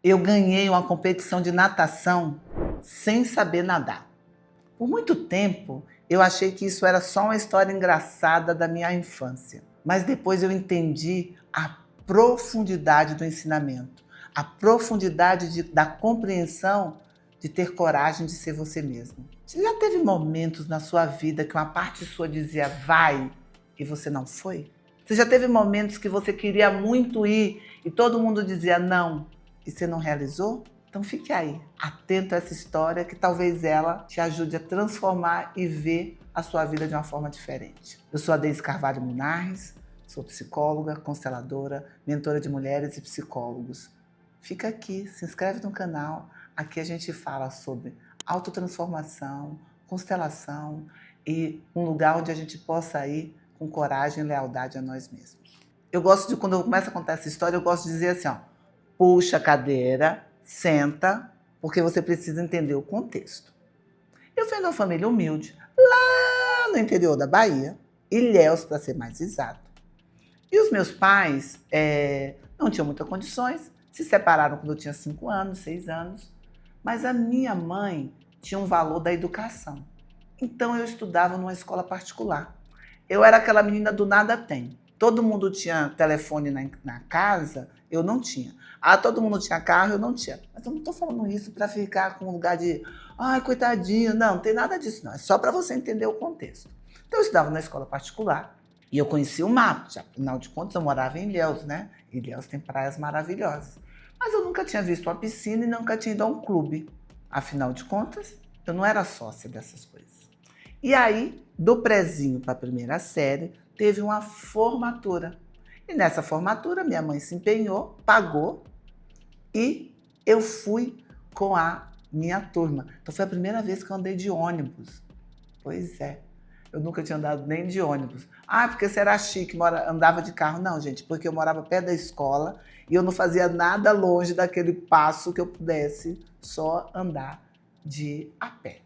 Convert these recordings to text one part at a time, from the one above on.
Eu ganhei uma competição de natação sem saber nadar. Por muito tempo, eu achei que isso era só uma história engraçada da minha infância. Mas depois eu entendi a profundidade do ensinamento, a profundidade da compreensão de ter coragem de ser você mesmo. Você já teve momentos na sua vida que uma parte sua dizia vai e você não foi? Você já teve momentos que você queria muito ir e todo mundo dizia não e você não realizou? Então fique aí, atento a essa história que talvez ela te ajude a transformar e ver a sua vida de uma forma diferente. Eu sou a Deise Carvalho Munarriz, sou psicóloga, consteladora, mentora de mulheres e psicólogos. Fica aqui, se inscreve no canal, aqui a gente fala sobre autotransformação, constelação e um lugar onde a gente possa ir com coragem e lealdade a nós mesmos. Eu gosto de, quando eu começo a contar essa história, eu gosto de dizer assim, ó, puxa a cadeira, senta, porque você precisa entender o contexto. Eu venho de uma família humilde, lá no interior da Bahia, Ilhéus, para ser mais exato. E os meus pais não tinham muitas condições, se separaram quando eu tinha 5 anos, 6 anos, mas a minha mãe tinha um valor da educação. Então eu estudava numa escola particular. Eu era aquela menina do nada tem. Todo mundo tinha telefone na casa, eu não tinha. Ah, todo mundo tinha carro, eu não tinha. Mas eu não estou falando isso para ficar com um lugar de, ai, coitadinho. Não, não tem nada disso, não. É só para você entender o contexto. Então eu estudava na escola particular e eu conhecia o mar. Afinal de contas, eu morava em Ilhéus, né? Ilhéus tem praias maravilhosas. Mas eu nunca tinha visto uma piscina e nunca tinha ido a um clube. Afinal de contas, eu não era sócia dessas coisas. E aí, do prezinho para a primeira série, teve uma formatura. E nessa formatura, minha mãe se empenhou, pagou, e eu fui com a minha turma. Então foi a primeira vez que eu andei de ônibus. Pois é, eu nunca tinha andado nem de ônibus. Ah, porque você era chique, andava de carro. Não, gente, porque eu morava perto da escola e eu não fazia nada longe daquele passo que eu pudesse só andar a pé.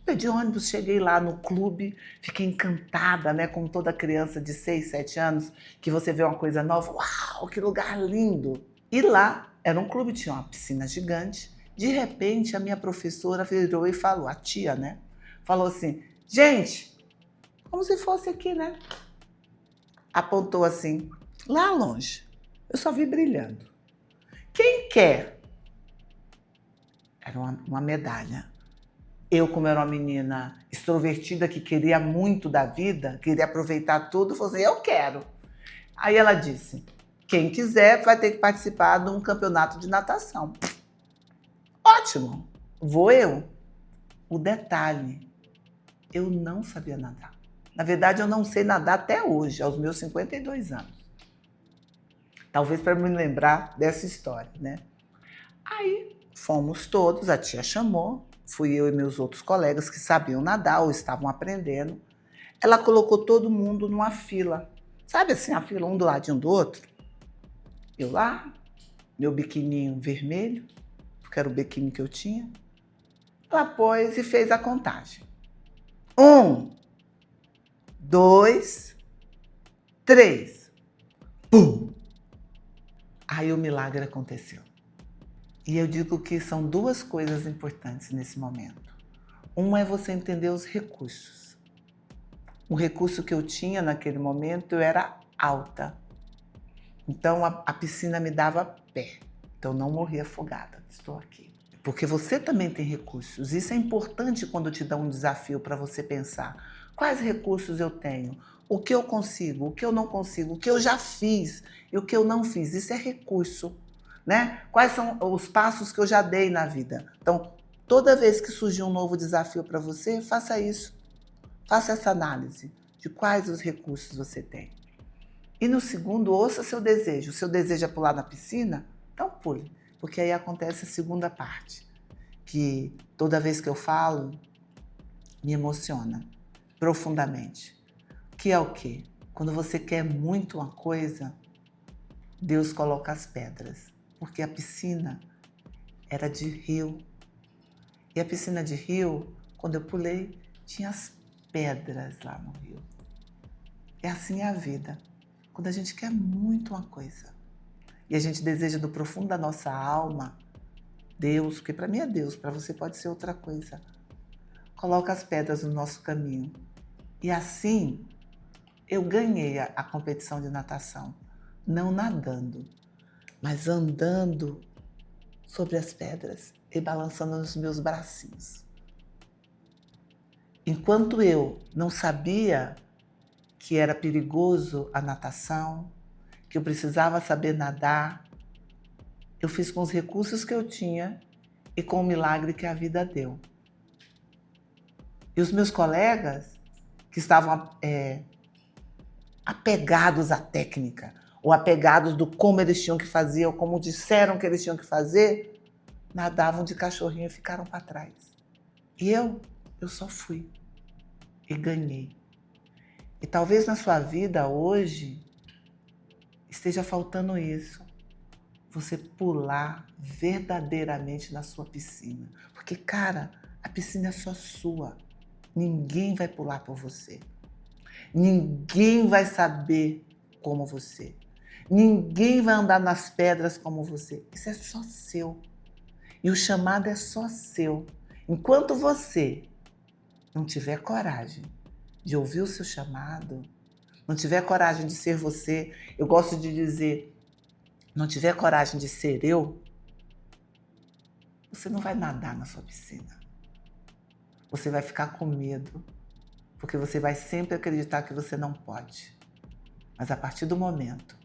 Perdi ônibus, cheguei lá no clube, fiquei encantada, né? Como toda criança de 6, 7 anos, que você vê uma coisa nova, uau, que lugar lindo! E lá era um clube, tinha uma piscina gigante. De repente, a minha professora virou e falou, a tia, né? Falou assim, gente, como se fosse aqui, né? Apontou assim, lá longe. Eu só vi brilhando. Quem quer? Era uma medalha. Eu, como era uma menina extrovertida que queria muito da vida, queria aproveitar tudo, falei assim, eu quero. Aí ela disse, quem quiser vai ter que participar de um campeonato de natação. Ótimo, vou eu. O detalhe, eu não sabia nadar. Na verdade, eu não sei nadar até hoje, aos meus 52 anos. Talvez para me lembrar dessa história, né? Aí fomos todos, a tia chamou, fui eu e meus outros colegas que sabiam nadar ou estavam aprendendo. Ela colocou todo mundo numa fila. Sabe assim, a fila um do ladinho do outro? Eu lá, meu biquininho vermelho, porque era o biquíni que eu tinha. Ela pôs e fez a contagem. 1, 2, 3. Pum! Aí o milagre aconteceu. E eu digo que são duas coisas importantes nesse momento. Uma é você entender os recursos. O recurso que eu tinha naquele momento, eu era alta. Então a piscina me dava pé. Então eu não morri afogada. Estou aqui. Porque você também tem recursos. Isso é importante quando te dá um desafio para você pensar. Quais recursos eu tenho? O que eu consigo? O que eu não consigo? O que eu já fiz e o que eu não fiz? Isso é recurso. Né? Quais são os passos que eu já dei na vida? Então, toda vez que surgir um novo desafio para você, faça isso. Faça essa análise de quais os recursos você tem. E no segundo, ouça seu desejo. O seu desejo é pular na piscina? Então pule, porque aí acontece a segunda parte, que toda vez que eu falo, me emociona profundamente. Que é o quê? Quando você quer muito uma coisa, Deus coloca as pedras. Porque a piscina era de rio. E a piscina de rio, quando eu pulei, tinha as pedras lá no rio. É assim a vida. Quando a gente quer muito uma coisa e a gente deseja do profundo da nossa alma, Deus, porque para mim é Deus, para você pode ser outra coisa. Coloca as pedras no nosso caminho. E assim, eu ganhei a competição de natação. Não nadando, mas andando sobre as pedras e balançando nos meus bracinhos. Enquanto eu não sabia que era perigoso a natação, que eu precisava saber nadar, eu fiz com os recursos que eu tinha e com o milagre que a vida deu. E os meus colegas, que estavam apegados à técnica, ou apegados do como eles tinham que fazer, ou como disseram que eles tinham que fazer, nadavam de cachorrinho e ficaram para trás. E eu só fui e ganhei. E talvez na sua vida hoje esteja faltando isso. Você pular verdadeiramente na sua piscina. Porque, cara, a piscina é só sua. Ninguém vai pular por você. Ninguém vai saber como você. Ninguém vai andar nas pedras como você. Isso é só seu. E o chamado é só seu. Enquanto você não tiver coragem de ouvir o seu chamado, não tiver coragem de ser você, eu gosto de dizer, não tiver coragem de ser eu, você não vai nadar na sua piscina. Você vai ficar com medo, porque você vai sempre acreditar que você não pode. Mas a partir do momento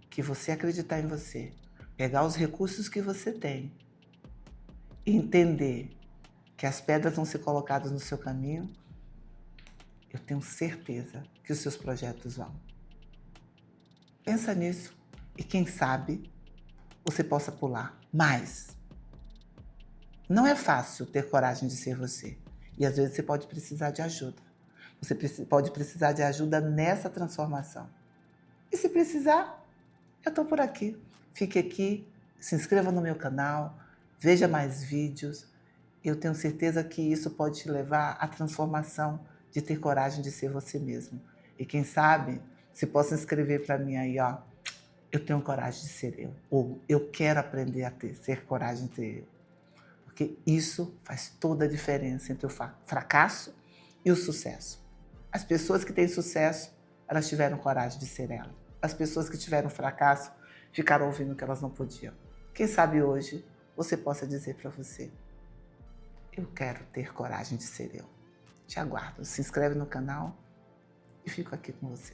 que você acreditar em você, pegar os recursos que você tem e entender que as pedras vão ser colocadas no seu caminho, eu tenho certeza que os seus projetos vão. Pensa nisso e quem sabe você possa pular. Mas não é fácil ter coragem de ser você. E às vezes você pode precisar de ajuda. Você pode precisar de ajuda nessa transformação. E se precisar, eu estou por aqui. Fique aqui, se inscreva no meu canal, veja mais vídeos. Eu tenho certeza que isso pode te levar à transformação de ter coragem de ser você mesmo. E quem sabe, você possa escrever para mim aí, ó, eu tenho coragem de ser eu. Ou eu quero aprender a ter coragem de ser eu. Porque isso faz toda a diferença entre o fracasso e o sucesso. As pessoas que têm sucesso, elas tiveram coragem de ser elas. As pessoas que tiveram fracasso, ficaram ouvindo que elas não podiam. Quem sabe hoje você possa dizer para você, eu quero ter coragem de ser eu. Te aguardo. Se inscreve no canal e fico aqui com você.